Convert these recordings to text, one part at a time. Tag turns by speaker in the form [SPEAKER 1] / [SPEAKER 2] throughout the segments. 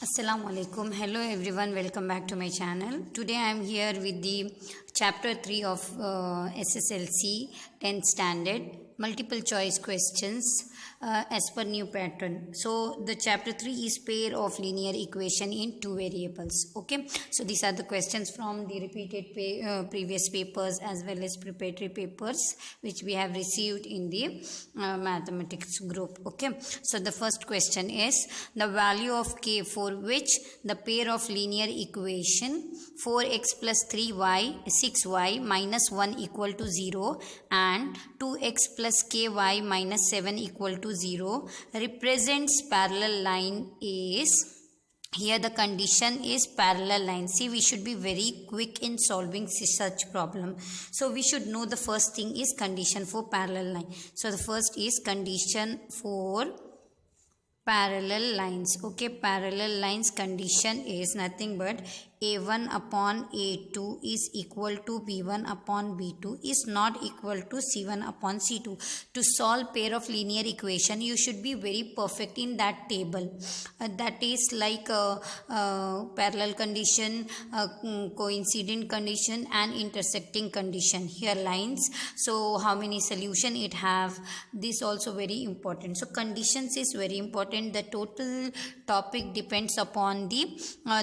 [SPEAKER 1] Assalamu alaikum. Hello everyone. Welcome back to my channel. Today I am here with the chapter 3 of SSLC 10th standard multiple choice questions as per new pattern. So the chapter 3 is pair of linear equation in two variables. Okay. So these are the questions from the repeated previous papers as well as preparatory papers which we have received in the mathematics group. Okay. So the first question is the value of k for which the pair of linear equation 4x plus 3y 6y minus 1 equal to 0 and 2x plus ky minus 7 equal to 0 represents parallel line is. Here the condition is parallel line. See, we should be very quick in solving such problem. So we should know the first thing is condition for parallel line. So the first is condition for parallel lines. Okay, parallel lines condition is nothing but a1 upon a2 is equal to b1 upon b2 is not equal to c1 upon c2. To solve pair of linear equation, you should be very perfect in that table. That is like parallel condition, coincident condition and intersecting condition. Here lines. So how many solution it have? This also very important. So conditions is very important. The total topic depends upon the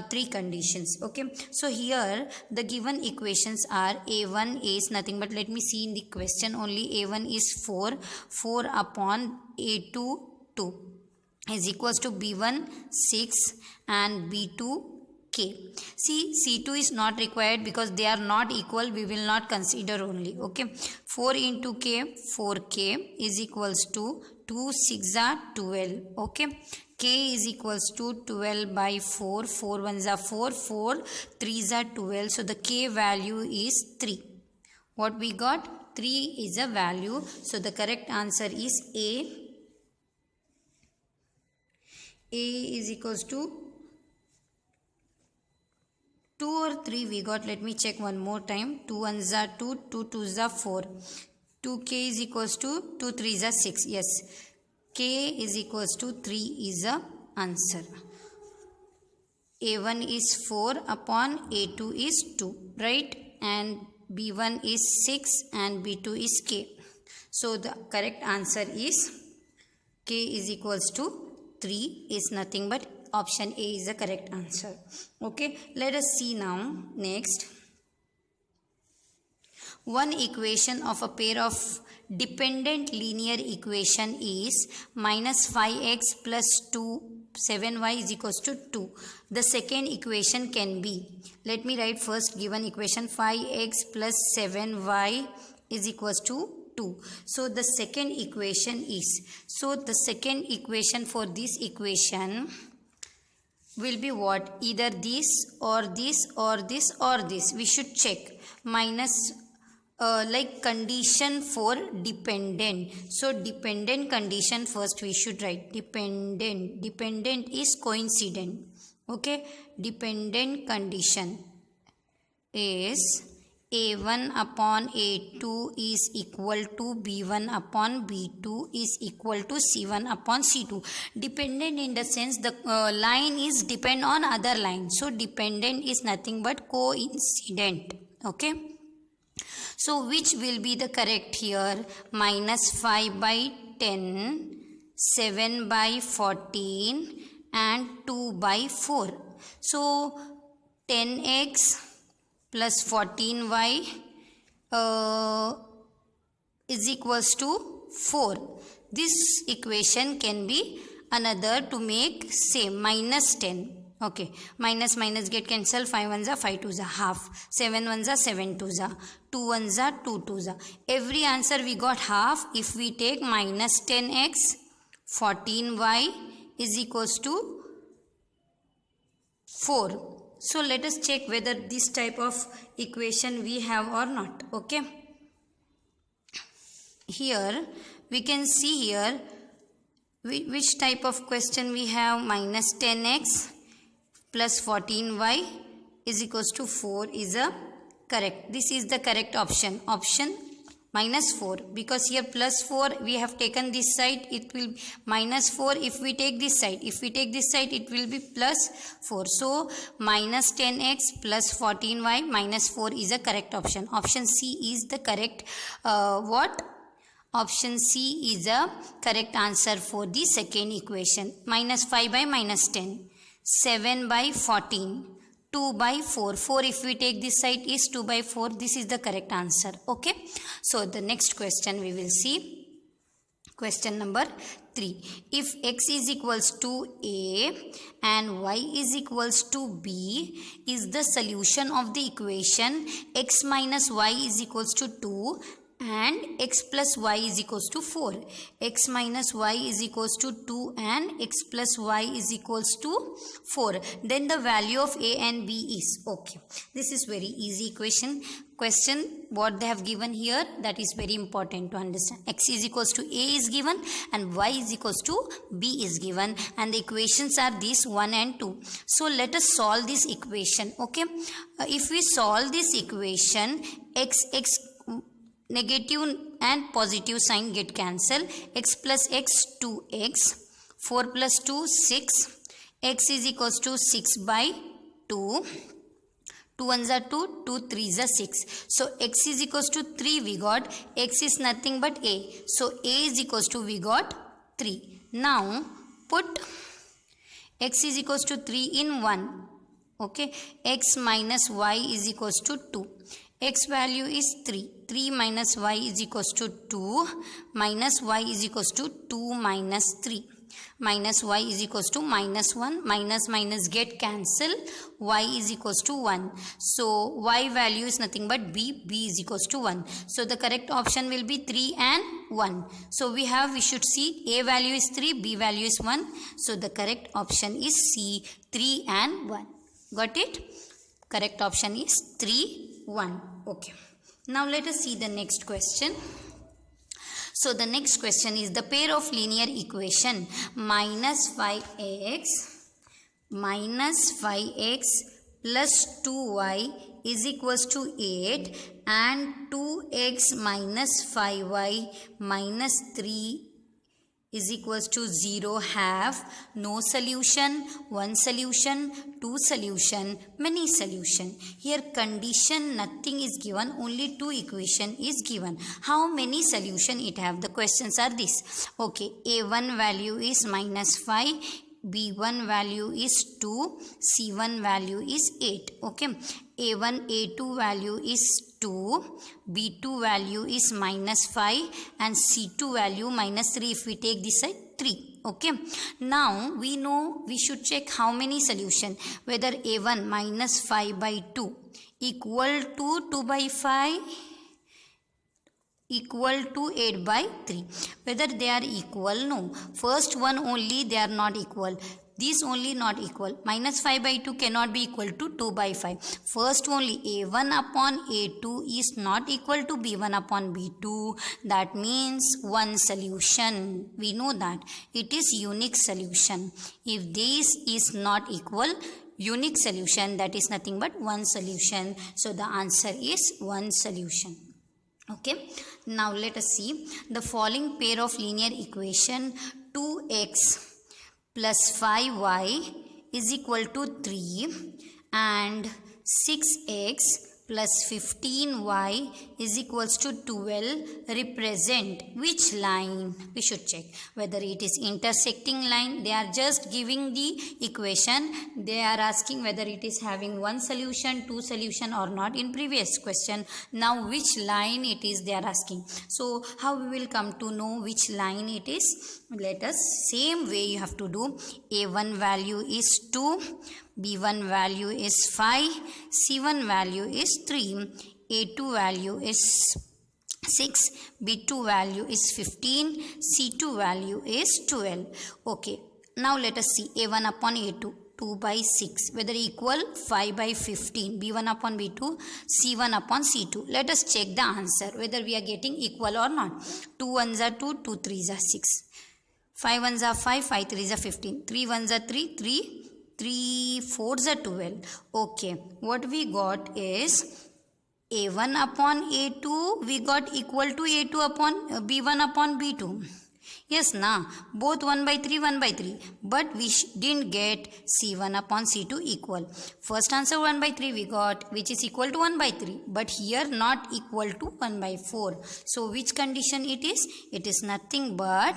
[SPEAKER 1] three conditions. Okay, so here the given equations are a1 is nothing but, let me see in the question only, a1 is 4 upon a2 2 is equals to b1 6 and b2 k. See, c2 is not required because they are not equal, we will not consider only. Okay, 4 into k 4k is equals to 2 6 are 12. Okay, k is equals to 12 by 4, 4 1s are 4, 4 3s are 12. So the k value is 3. What we got? 3 is a value. So the correct answer is A. A is equals to 2 or 3 we got. Let me check one more time. 2 1s are 2, 2 2s are 4. 2k is equals to 2 3s are 6. Yes. K is equals to 3 is a answer. A1 is 4 upon A2 is 2, right? And B1 is 6 and B2 is K. So the correct answer is K is equals to 3 is nothing but option A is the correct answer. Okay, let us see now next. One equation of a pair of dependent linear equation is minus 5x plus 2 7y is equals to 2. The second equation can be, let me write first given equation, 5x plus 7y is equals to 2. So the second equation is, so the second equation for this equation will be what? Either this or this or this or this. We should check. Minus like condition for dependent. So dependent condition first we should write. Dependent is coincident. Okay, dependent condition is a1 upon a2 is equal to b1 upon b2 is equal to c1 upon c2. Dependent in the sense the line is depend on other line. So dependent is nothing but coincident. Okay, so which will be the correct here? Minus 5 by 10, 7 by 14 and 2 by 4. So 10x plus 14y is equals to 4. This equation can be another to make same, minus 10. Okay, minus get cancel. 5 1s are 5 2s are half. 7 1s are 7 2s are. 2 1s are 2 2s are. Every answer we got half. If we take minus 10x 14y is equals to 4. So let us check whether this type of equation we have or not. Okay, here we can see here which type of question we have. Minus 10x plus 14y is equals to 4 is a correct. This is the correct option. Option minus 4, because here plus 4 we have taken this side, it will minus 4. If we take this side, it will be plus 4. So minus 10x plus 14y minus 4 is a correct option. Option C is the correct Option C is a correct answer for the second equation. Minus 5 by minus 10, 7 by 14, 2 by 4. 4 if we take this side is 2 by 4. This is the correct answer. Okay. So the next question we will see. Question number 3. If x is equals to a and y is equals to b, is the solution of the equation x minus y is equals to 2 and x plus y is equals to 4. X minus y is equals to 2 and x plus y is equals to 4. Then the value of a and b is, okay, this is very easy question. What they have given here, that is very important to understand. X is equals to a is given and y is equals to b is given, and the equations are these 1 and 2. So let us solve this equation. Okay, if we solve this equation, x negative and positive sign get cancelled. X plus x 2x, 4 plus 2 6, x is equals to 6 by 2, 2 ones are 2, 2 3s are 6. So x is equals to 3 we got, x is nothing but a. So a is equals to we got 3. Now put x is equals to 3 in 1. Okay, x minus y is equals to 2. X value is 3. 3 minus y is equals to 2. Minus y is equals to 2 minus 3. Minus y is equals to minus 1. Minus minus get cancelled. Y is equals to 1. So y value is nothing but b. B is equals to 1. So the correct option will be 3 and 1. So we should see a value is 3, b value is 1. So the correct option is C, 3 and 1. Got it? Correct option is 3, 1. Okay. Now let us see the next question. So the next question is the pair of linear equation minus 5x plus 2y is equals to 8 and 2x minus 5y minus 3 is equals to 0 have no solution, one solution, two solution, many solution. Here condition nothing is given, only two equation is given. How many solution it have? The questions are this. Okay, a1 value is minus 5, b1 value is 2, c1 value is 8. Okay, a1, a2 value is 2, b2 value is minus 5 and c2 value minus 3. If we take this side 3. Okay, now we know we should check how many solution, whether a1 minus 5 by 2 equal to 2 by 5 equal to 8 by 3, whether they are equal. No, first one only they are not equal, these only not equal. Minus 5 by 2 cannot be equal to 2 by 5. First only a1 upon a2 is not equal to b1 upon b2. That means one solution. We know that it is unique solution. If this is not equal, unique solution, that is nothing but one solution. So the answer is one solution. Okay, now let us see the following pair of linear equation. 2x plus 5y is equal to 3 and 6x plus 15y is equals to 12 represent which line? We should check whether it is intersecting line. They are just giving the equation. They are asking whether it is having one solution, two solution or not in previous question. Now which line it is they are asking. So how we will come to know which line it is? Let us, same way you have to do. A1 value is 2, b1 value is 5, c1 value is 3, a2 value is 6, b2 value is 15, c2 value is 12. Okay, now let us see a1 upon a2. 2 by 6, whether equal 5 by 15, b1 upon b2, c1 upon c2. Let us check the answer whether we are getting equal or not. 2 ones are 2, 2 3s are 6. 5 ones are 5, 5 3s are 15. 3 ones are 3, 3 4s are 12. Okay, what we got is A1 upon A2 we got equal to A2 upon B1 upon B2. Yes, na, both 1 by 3, 1 by 3. But we didn't get C1 upon C2 equal. First answer 1 by 3 we got, which is equal to 1 by 3. But here not equal to 1 by 4. So which condition it is? It is nothing but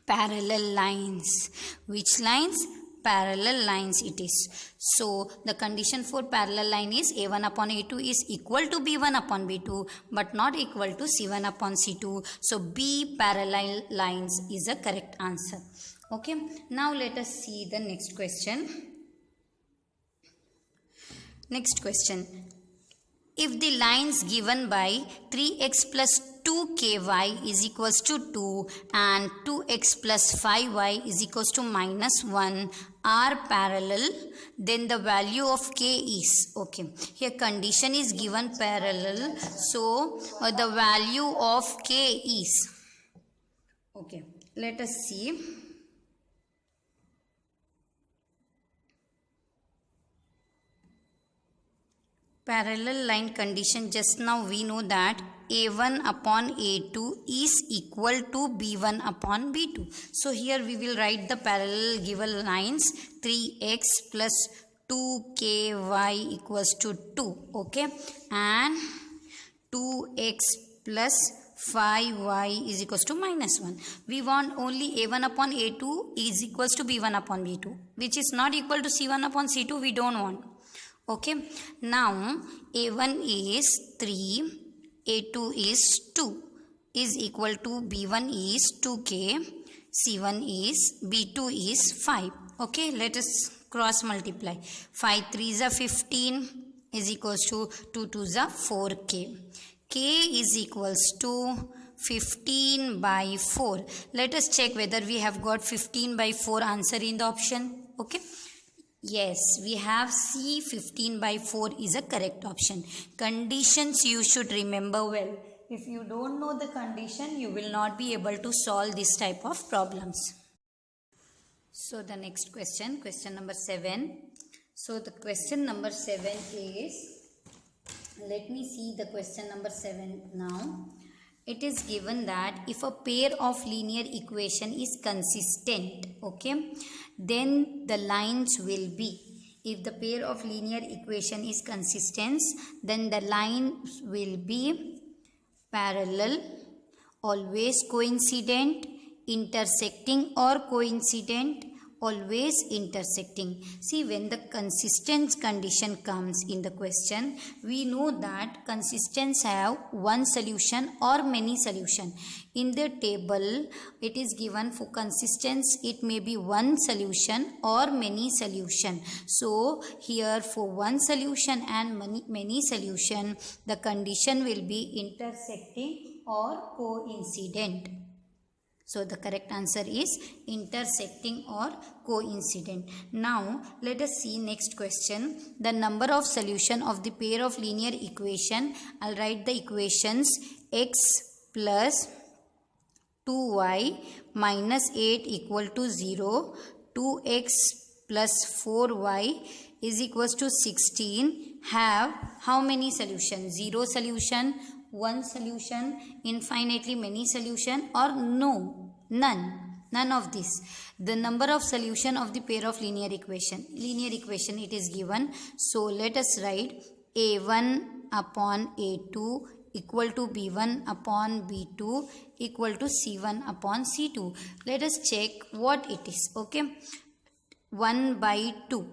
[SPEAKER 1] parallel lines. Which lines? Parallel lines it is. So the condition for parallel line is A1 upon A2 is equal to B1 upon B2 but not equal to C1 upon C2. So B parallel lines is a correct answer. Okay. Now let us see the next question. Next question. If the lines given by 3x plus 2ky is equals to 2 and 2x plus 5y is equals to minus 1 are parallel, then the value of k is, okay, here condition is given parallel, so the value of k is, okay, let us see. Parallel line condition, just now we know that A1 upon A2 is equal to B1 upon B2. So here we will write the parallel given lines 3x plus 2ky equals to 2, okay, and 2x plus 5y is equals to minus 1. We want only A1 upon A2 is equals to B1 upon B2, which is not equal to C1 upon C2, we don't want. Okay, now A1 is 3, A2 is 2 is equal to B1 is 2k, C1 is B2 is 5. Okay, let us cross multiply. 5 3s are 15 is equals to 2 2s are 4k. K is equals to 15 by 4. Let us check whether we have got 15 by 4 answer in the option. Okay. Yes, we have C 15 by 4 is a correct option. Conditions you should remember well. If you don't know the condition, you will not be able to solve this type of problems. So the next question, question number 7. So the question number 7 is, let me see the question number 7 now. It is given that if a pair of linear equation is consistent, okay, then the lines will be, if the pair of linear equation is consistent, then the lines will be parallel, always coincident, intersecting or coincident, always intersecting. See, when the consistent condition comes in the question, we know that consistence have one solution or many solution. In the table, it is given for consistence, it may be one solution or many solution. So, here for one solution and many solution, the condition will be intersecting or coincident. So the correct answer is intersecting or coincident. Now let us see next question. The number of solution of the pair of linear equation. I'll write the equations x plus 2y minus 8 equal to 0. 2x plus 4y is equals to 16. Have how many solutions? 0 solution, 1 solution, infinitely many solution, or no, none of this. The number of solution of the pair of linear equation it is given. So let us write a1 upon a2 equal to b1 upon b2 equal to c1 upon c2. Let us check what it is. Okay, 1 by 2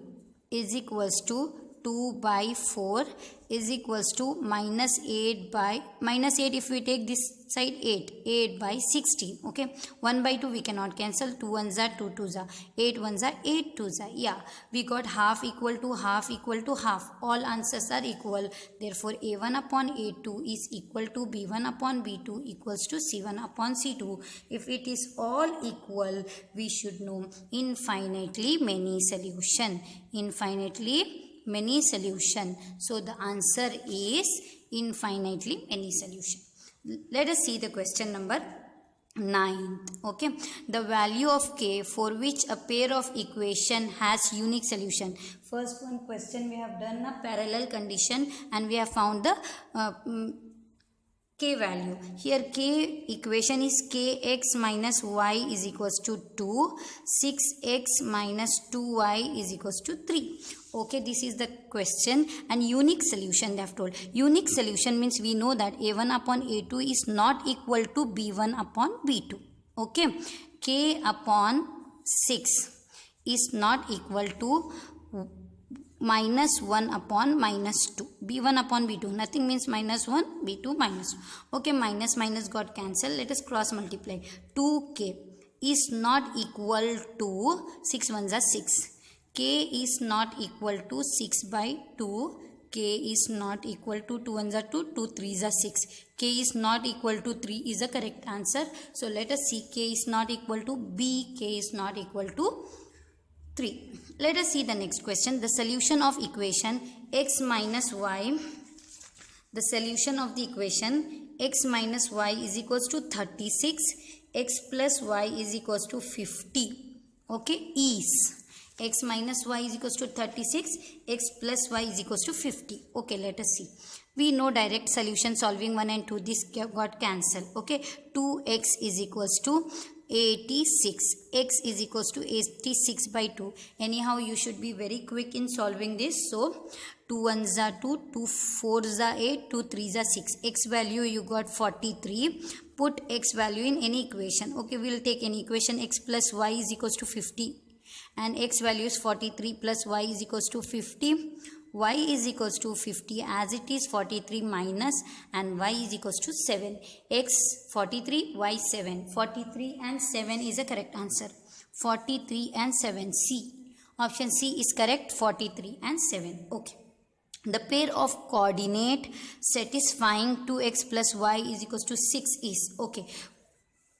[SPEAKER 1] is equals to 2 by 4 is equals to minus 8 by, minus 8 if we take this side 8 by 16. Okay, 1 by 2 we cannot cancel, 2 1s are 2 2s are, 8 1s are 8 2s are. Yeah, we got half equal to half equal to half. All answers are equal. Therefore, a1 upon a2 is equal to b1 upon b2 equals to c1 upon c2. If it is all equal, we should know infinitely many solution. Infinitely many solution. So the answer is infinitely many solution. Let us see the question number ninth. Okay, the value of k for which a pair of equation has unique solution. First one question we have done a parallel condition and we have found the k value. Here k equation is kx minus y is equals to 2, 6x minus 2y is equals to 3. Okay, this is the question and unique solution they have told. Unique solution means we know that a1 upon a2 is not equal to b1 upon b2. Okay, k upon 6 is not equal to minus 1 upon minus 2. b1 upon b2, nothing means minus 1, b2 minus 2. Okay, minus minus got cancelled. Let us cross multiply. 2k is not equal to 6 ones are 6. K is not equal to 6 by 2. K is not equal to 2 ones are 2, 2 threes are 6. K is not equal to 3 is the correct answer. So let us see. K is not equal to B. K is not equal to 3. Let us see the next question. The solution of equation x minus y. The solution of the equation x minus y is equals to 36. X plus y is equals to 50. Okay, is x minus y is equals to 36, x plus y is equals to 50. Okay, let us see. We know direct solution solving 1 and 2. This got cancelled. Okay, 2x is equals to 86. X is equals to 86 by 2. Anyhow, you should be very quick in solving this. So, 2 ones are 2, 2 fours are 8, 2 threes are 6. X value you got 43. Put x value in any equation. Okay, we will take any equation. X plus y is equals to 50. And x value is 43 plus y is equals to 50. Y is equals to 50 as it is 43 minus and y is equals to 7. X 43, y 7. 43 and 7 is a correct answer. 43 and 7. C. Option C is correct. 43 and 7. Okay. The pair of coordinate satisfying 2x plus y is equals to 6 is. Okay.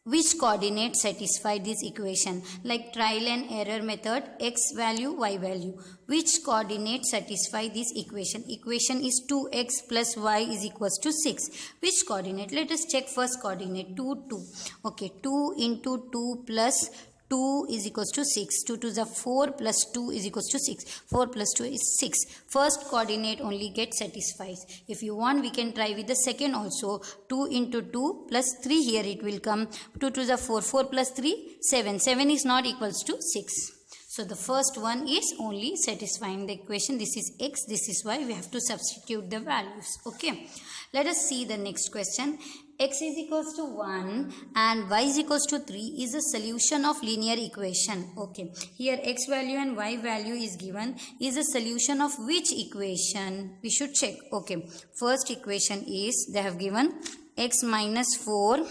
[SPEAKER 1] Which coordinate satisfy this equation? Like trial and error method, x value, y value. Which coordinate satisfy this equation? Equation is 2x plus y is equals to 6. Which coordinate? Let us check first coordinate. 2, 2. Okay, 2 into 2 plus 2 is equals to 6. 2 to the 4 plus 2 is equals to 6. 4 plus 2 is 6. First coordinate only gets satisfies. If you want, we can try with the second also. 2 into 2 plus 3 here it will come. 2 to the 4. 4 plus 3, 7. 7 is not equals to 6. So the first one is only satisfying the equation. This is x, this is y. We have to substitute the values. Okay. Let us see the next question. X is equals to 1 and y is equals to 3 is a solution of linear equation. Okay. Here x value and y value is given. Is a solution of which equation? We should check. Okay. First equation is, they have given x minus 4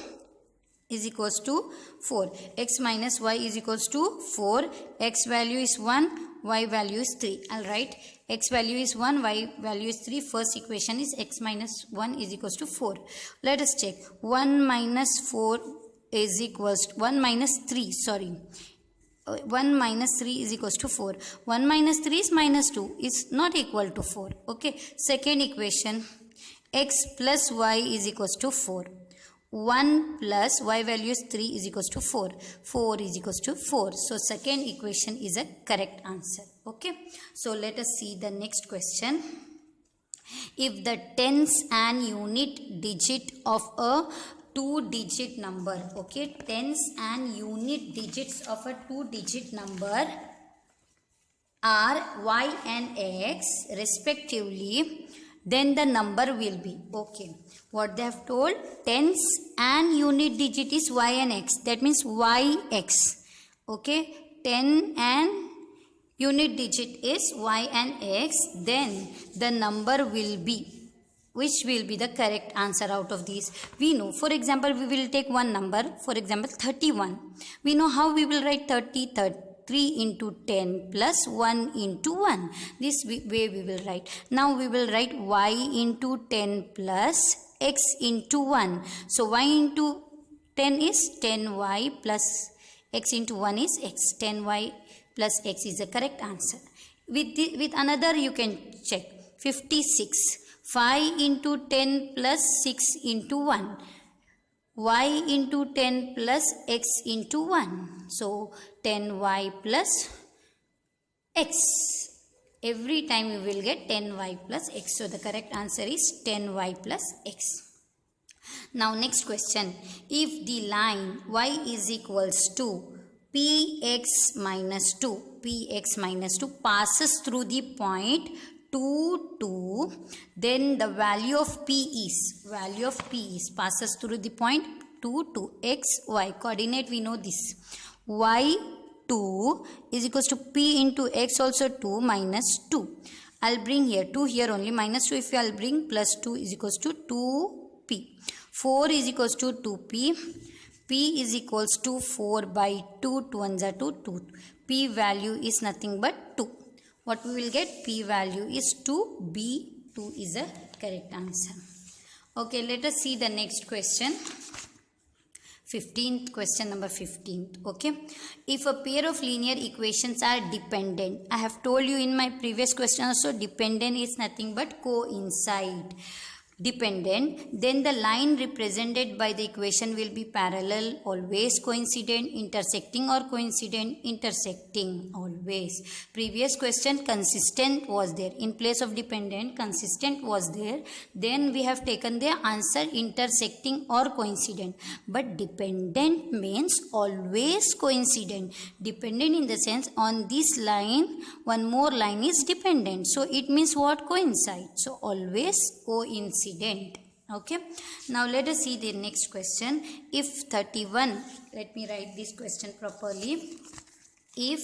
[SPEAKER 1] is equals to 4. X minus y is equals to 4. X value is 1. Y value is 3. I'll write x value is 1, y value is 3. First equation is x minus 1 is equals to 4. Let us check. 1 minus 4 is equals to 1 minus 3. Sorry. 1 minus 3 is equals to 4. 1 minus 3 is minus 2. It's not equal to 4. Okay. Second equation. X plus y is equals to 4. 1 plus y value is 3 is equals to 4. 4 is equals to 4. So, second equation is a correct answer. Okay. So, let us see the next question. If the tens and unit digit of a 2-digit number, okay, tens and unit digits of a 2-digit number are y and x respectively, then the number will be, okay, what they have told, tens and unit digit is y and x, that means yx, okay, 10 and unit digit is y and x, then the number will be, which will be the correct answer out of these? We know, for example, we will take one number, for example, 31. We know how we will write 30, 3 into 10 plus 1 into 1. This way we will write. Now we will write y into 10 plus x into 1. So y into 10 is 10y plus x into 1 is x. 10y plus x is the correct answer. With another you can check. 56. 5 into 10 plus 6 into 1. y into 10 plus x into 1. So 10y plus x. Every time we will get 10y plus x. So the correct answer is 10y plus x. Now next question. If the line y is equals to px minus 2 passes through the point 2, 2, then the value of p is passes through the point 2, 2, x, y. Coordinate we know this. Y 2 is equals to p into x also 2 minus 2. I'll bring here 2 here only, minus 2 if I'll bring, plus 2 is equals to 2p. 4 is equals to 2p. P is equals to 4 by 2, 2 ones are 2, 2. P value is nothing but 2. What we will get? P value is 2. B 2 is a correct answer. Okay, let us see the next question. 15th question, number 15th. Okay, if a pair of linear equations are dependent, I have told you in my previous question also, dependent is nothing but coincide. Dependent, then the line represented by the equation will be parallel, always coincident, intersecting or coincident, intersecting, always. Previous question, consistent was there. In place of dependent, consistent was there. Then we have taken the answer intersecting or coincident. But dependent means always coincident. Dependent in the sense on this line, one more line is dependent. So it means what? Coincide. So always coincident. Okay, now let us see the next question. If 31, let me write this question properly. If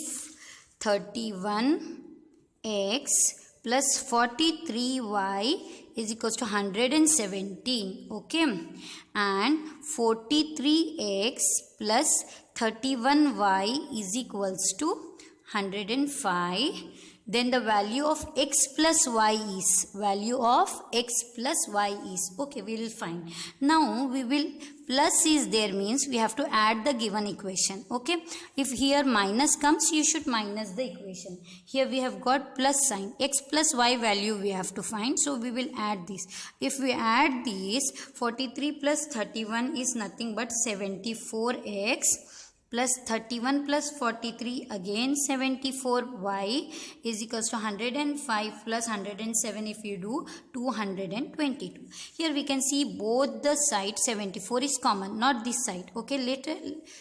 [SPEAKER 1] 31x plus 43y is equals to 117, okay, and 43x plus 31y is equals to 105, then the value of x plus y is, okay, we will find. Now we will, plus is there means we have to add the given equation. Okay, if here minus comes, you should minus the equation. Here we have got plus sign, x plus y value we have to find, so we will add this. If we add these, 43 plus 31 is nothing but 74x plus 31 plus 43 again 74y is equals to 105 plus 107, if you do 222. Here we can see both the side 74 is common, not this side. Okay, later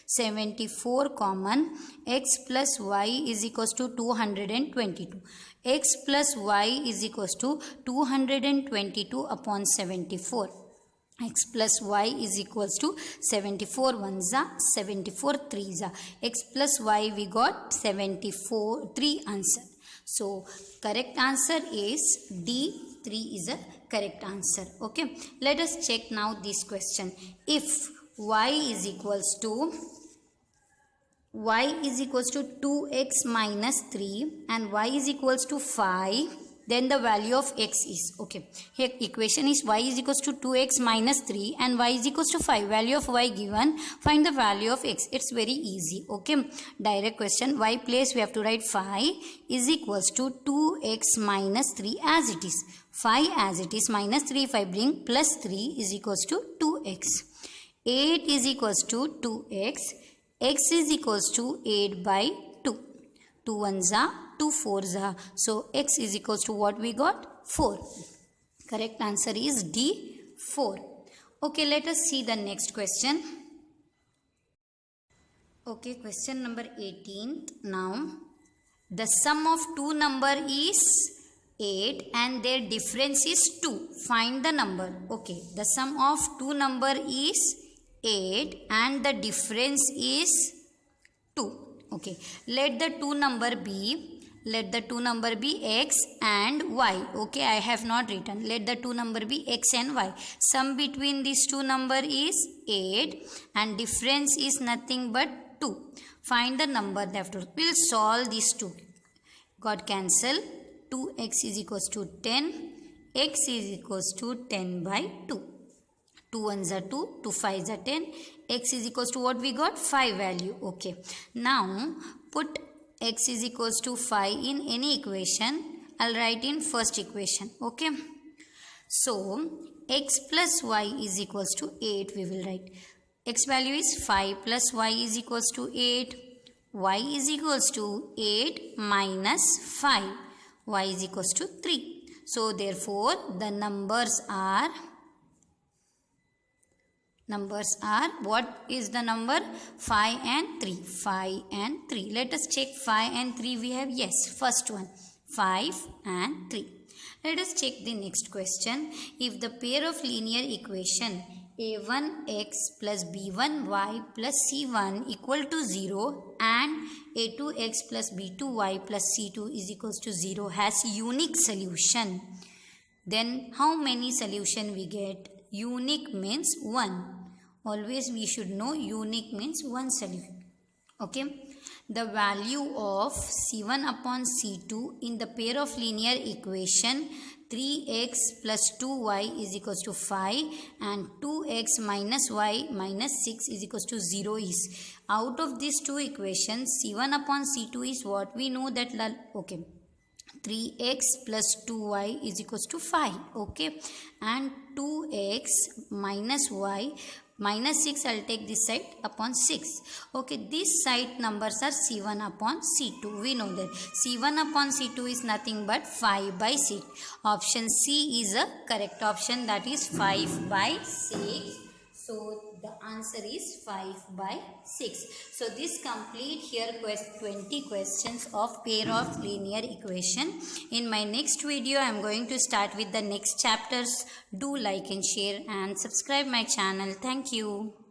[SPEAKER 1] 74 common, x plus y is equals to 222. X plus y is equals to 222 upon 74. X plus y is equals to 74 ones are 74 threes are. X plus y we got 74 3 answer. So correct answer is D, 3 is a correct answer. Okay, let us check now this question. If y is equals to 2x minus 3 and y is equals to 5, then the value of x is, okay, here equation is y is equals to 2x minus 3 and y is equals to 5. Value of y given, find the value of x. It's very easy. Okay, direct question. Y place we have to write 5 is equals to 2x minus 3 as it is. 5 as it is, minus 3 if I bring, plus 3 is equals to 2x. 8 is equals to 2x. X is equals to 8 by 2. 2 ones are 2 fours are. So x is equals to what we got? 4. Correct answer is D, 4. Okay, let us see the next question. Okay, question number 18. Now, the sum of two number is 8 and their difference is 2. Find the number. Okay, the sum of two number is 8 and the difference is 2. Okay, let the two number be x and y. Okay, I have not written. Let the two number be x and y. Sum between these two number is 8 and difference is nothing but 2. Find the number. We'll solve these two. Got cancel. 2x is equals to 10. X is equals to 10 by 2. 2 ones are 2. 2 5s are 10. X is equals to what we got? 5 value. Okay. Now put x is equals to 5 in any equation. I'll write in first equation. Okay. So x plus y is equals to 8 we will write. x value is 5 plus y is equals to 8. Y is equals to 8 minus 5. Y is equals to 3. So therefore the numbers are what is the number? 5 and 3. 5 and 3. Let us check 5 and 3 we have. Yes, first one 5 and 3. Let us check the next question. If the pair of linear equation a1x plus b1y plus c1 equal to 0 and a2x plus b2y plus c2 is equals to 0 has unique solution, then how many solution we get? Unique means 1. Always we should know unique means 1 solution. Okay. The value of c1 upon c2 in the pair of linear equation 3x plus 2y is equals to 5 and 2x minus y minus 6 is equals to 0 is. Out of these two equations, c1 upon c2 is what? We know that, okay, 3x plus 2y is equals to 5, okay, and 2x minus y minus 6, I'll take this side, upon 6. Okay, this side numbers are c1 upon c2. We know that c1 upon c2 is nothing but 5 by 6. Option C is a correct option, that is 5 by 6. So the answer is 5 by 6. So this complete here 20 questions of pair of linear equation. In my next video I am going to start with the next chapters. Do like and share and subscribe my channel. Thank you.